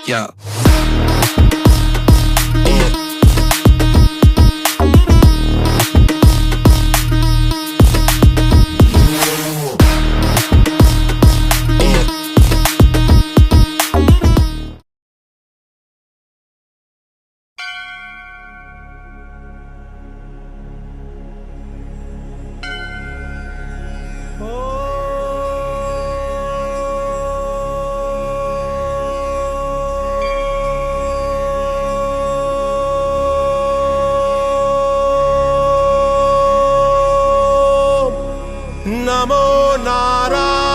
Yeah. नमो नारायणाय।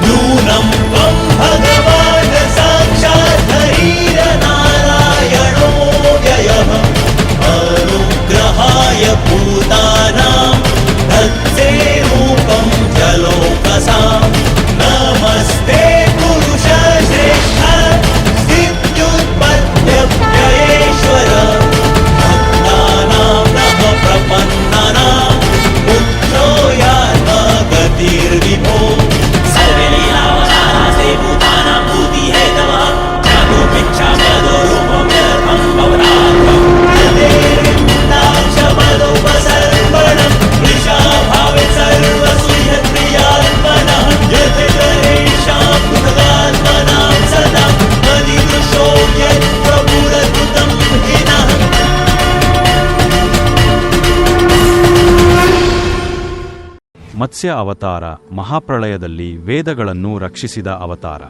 नूनं त्वं भगवान् साक्षात् हरिर्नारायणो व्ययः अनुग्रहाय भूतानां तत्से रूपं जलोकसां नमस्ते पुरुषश्रेष्ठ स्थित्युत्पत्त्यव्ययेश्वर भक्तानां नः प्रपन्नानां पुत्रो यात्मगतिर्विभो सर्वे लीलावतारास्ते भूतानां भूतिहेतवः जातुमिच्छाम्यदो रूपं यथं भवतात्मं तदेर्विन्दाक्षपदोपसर्पणं वृषाभावे सर्वसुहृत्प्रियात्मनः यतितरेषां कृतगात्मनां सदा मदिदृशो यत्प्रभुरकृतं हिनः। ಮತ್ಸ್ಯ ಅವತಾರ ಮಹಾಪ್ರಳಯದಲ್ಲಿ ವೇದಗಳನ್ನು ರಕ್ಷಿಸಿದ ಅವತಾರ.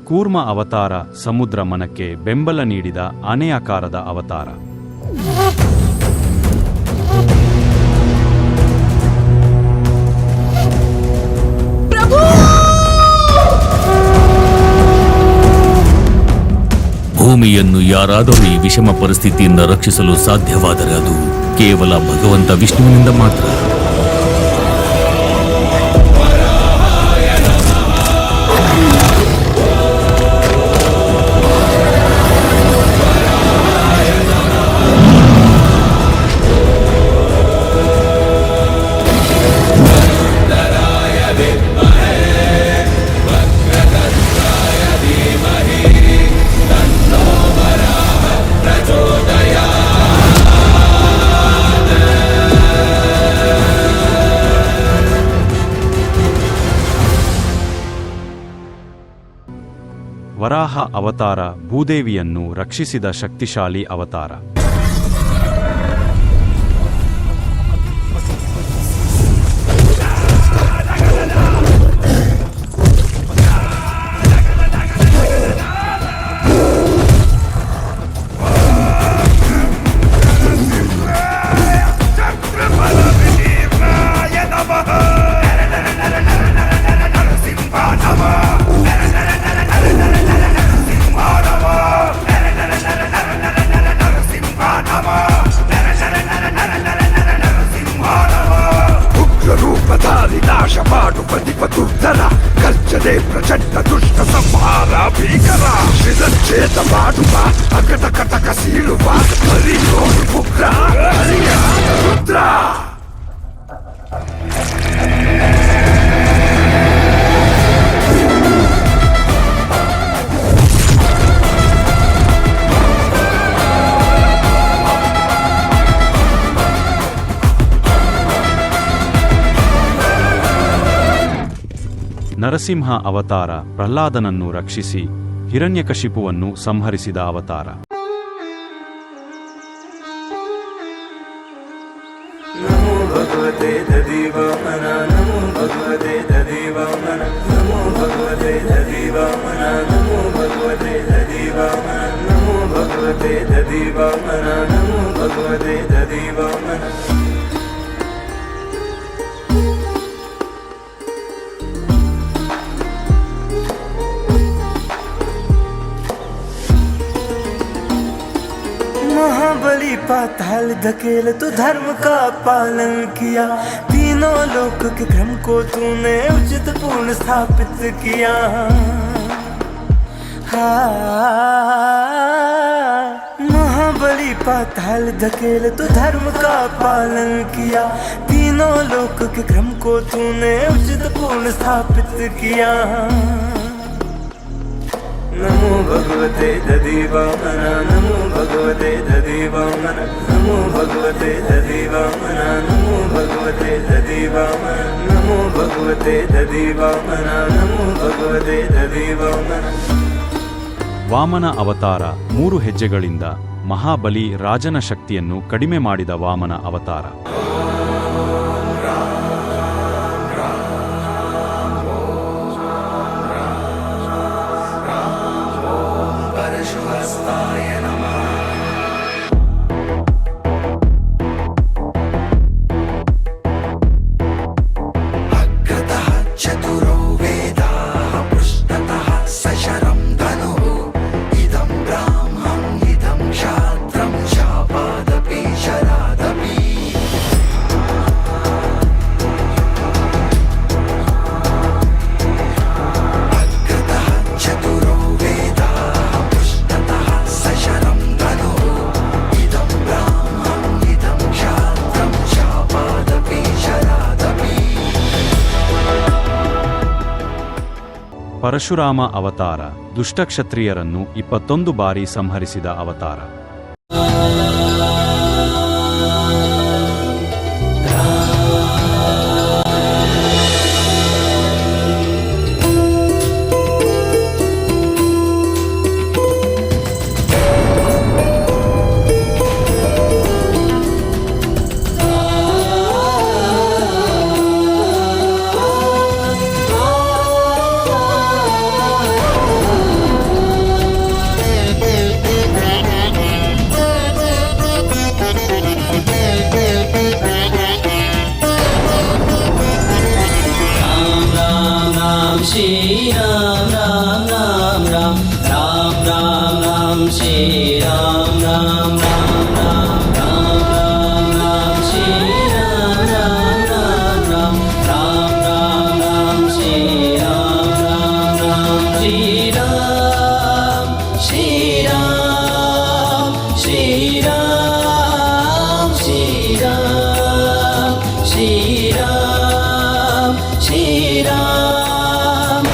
ಕೂರ್ಮ ಅವತಾರ ಸಮುದ್ರ ಮನಕ್ಕೆ ಬೆಂಬಲ ನೀಡಿದ ಆನೆಯಾಕಾರದ ಅವತಾರ. ಭೂಮಿಯನ್ನು ಯಾರಾದರೂ ಈ ವಿಷಮ ಪರಿಸ್ಥಿತಿಯಿಂದ ರಕ್ಷಿಸಲು ಸಾಧ್ಯವಾದರೆ ಅದು ಕೇವಲ ಭಗವಂತ ವಿಷ್ಣುವಿನಿಂದ ಮಾತ್ರ. ವರಾಹ ಅವತಾರ ಭೂದೇವಿಯನ್ನು ರಕ್ಷಿಸಿದ ಶಕ್ತಿಶಾಲಿ ಅವತಾರ. ನರಸಿಂಹ ಅವತಾರ ಪ್ರಹ್ಲಾದನನ್ನು ರಕ್ಷಿಸಿ ಹಿರಣ್ಯಕಶಿಪುವನ್ನು ಸಂಹರಿಸಿದ ಅವತಾರ. ನಮೋ ಭಗವತೆ ದಧಿವಾಮನ ನಮೋ ಭಗವತೆ ದಧಿವಾಮನ ನಮೋ ಭಗವತೆ ದಧಿವಾಮನ ನಮೋ ಭಗವತೆ ದಧಿವಾಮನ ನಮೋ ಭಗವತೆ ದಧಿವಾಮನ ನಮೋ ಭಗವತೆ ದಧಿವಾಮನ. महाबली पाताल धकेल तो धर्म का पालन किया, तीनों लोक के क्रम को तूने उचित पूर्ण स्थापित किया. महाबली पाताल धकेल तो धर्म का पालन किया, तीनों लोक के क्रम को तूने उचित पूर्ण स्थापित किया. नमो भगवते दधिवामन नमो भगवते दधिवामन नमो भगवते दधिवामन नमो भगवते दधिवामन नमो भगवते दधिवामन नमो भगवते दधिवामन. ವಾಮನ ಅವತಾರ 3 ಹೆಜ್ಜೆಗಳಿಂದ ಮಹಾಬಲಿ ರಾಜನ ಶಕ್ತಿಯನ್ನು ಕಡಿಮೆ ಮಾಡಿದ ವಾಮನ ಅವತಾರ. ಪರಶುರಾಮ ಅವತಾರ ದುಷ್ಟಕ್ಷತ್ರಿಯರನ್ನು 21 ಬಾರಿ ಸಂಹರಿಸಿದ ಅವತಾರ. Shri Ram Ram Ram Ram Ram Ram Ram Shri Ram Ram Ram Ram Ram Ram Ram Shri Ram Ram Ram Ram Ram Ram Ram Shri Ram Ram Ram Shri Ram Shri Ram Shri Ram Shri Ram Shri Ram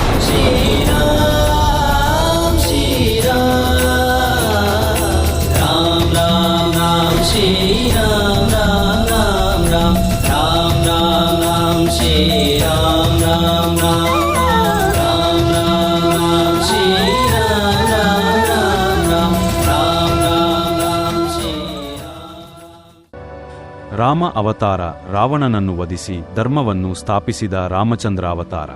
Shri Ram Rama ಅವತಾರ ರಾವಣನನ್ನು ವಧಿಸಿ ಧರ್ಮವನ್ನು ಸ್ಥಾಪಿಸಿದ ರಾಮಚಂದ್ರ ಅವತಾರ.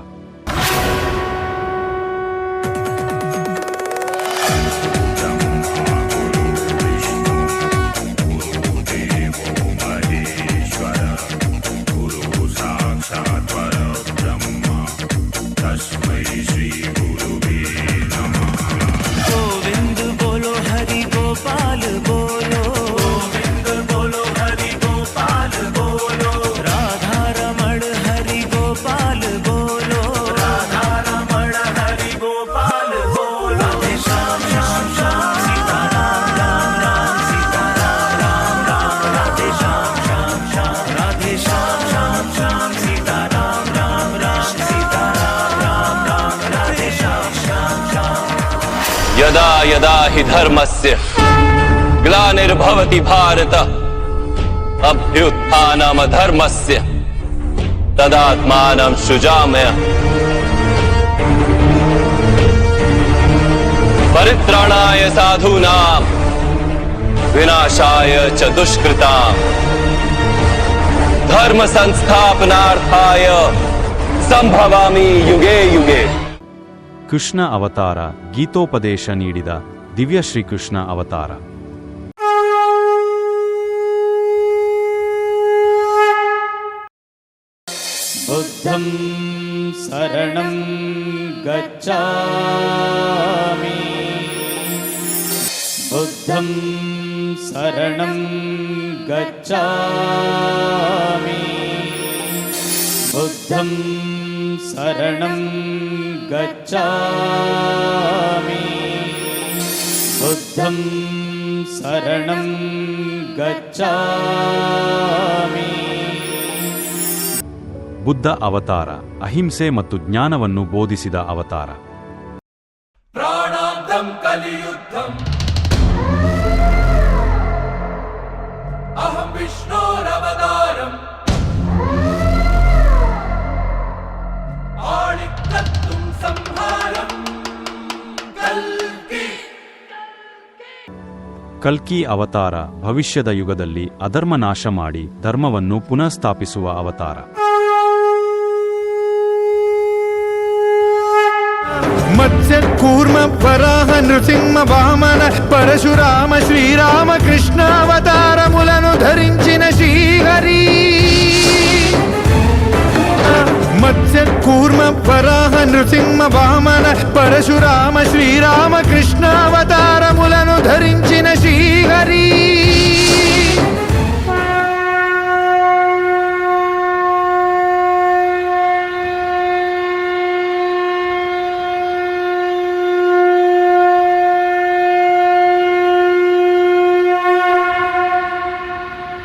यदा यदा हि धर्मस्य ग्लानिर्भवति भारत अभ्युत्थानमधर्मस्य तदात्मानं सृजाम्यहम् परित्राणाय साधूनां विनाशाय च दुष्कृतां धर्म संस्थापनार्थाय संभवामि युगे युगे. ಕೃಷ್ಣ ಅವತಾರ ಗೀತೋಪದೇಶ ನೀಡಿದ ದಿವ್ಯ ಶ್ರೀಕೃಷ್ಣ ಅವತಾರ. बुद्धं शरणं गच्छामि बुद्धं शरणं गच्छामि बुद्धं शरणं गच्छामि बुद्धं शरणं गच्छामि. ಬುದ್ಧ ಅವತಾರ ಅಹಿಂಸೆ ಮತ್ತು ಜ್ಞಾನವನ್ನು ಬೋಧಿಸಿದ ಅವತಾರ. प्राणान्तं कलियुद्धम् अहं विष्णोरवतारम् आळिकत्तुं संहारम् कल्कि. ಕಲ್ಕಿ ಅವತಾರ ಭವಿಷ್ಯದ ಯುಗದಲ್ಲಿ ಅಧರ್ಮ ನಾಶ ಮಾಡಿ ಧರ್ಮವನ್ನು ಪುನಃ ಸ್ಥಾಪಿಸುವ ಅವತಾರ. మత్స్య కూర్మ వరాహ నృసింహ వామన పరశురామ శ్రీరామ కృష్ణావతారములను ధరించిన శ్రీహరి. మత్స్య కూర్మ వరాహ నృసింహ వామన పరశురామ శ్రీరామ కృష్ణావతారములను ధరించిన శ్రీ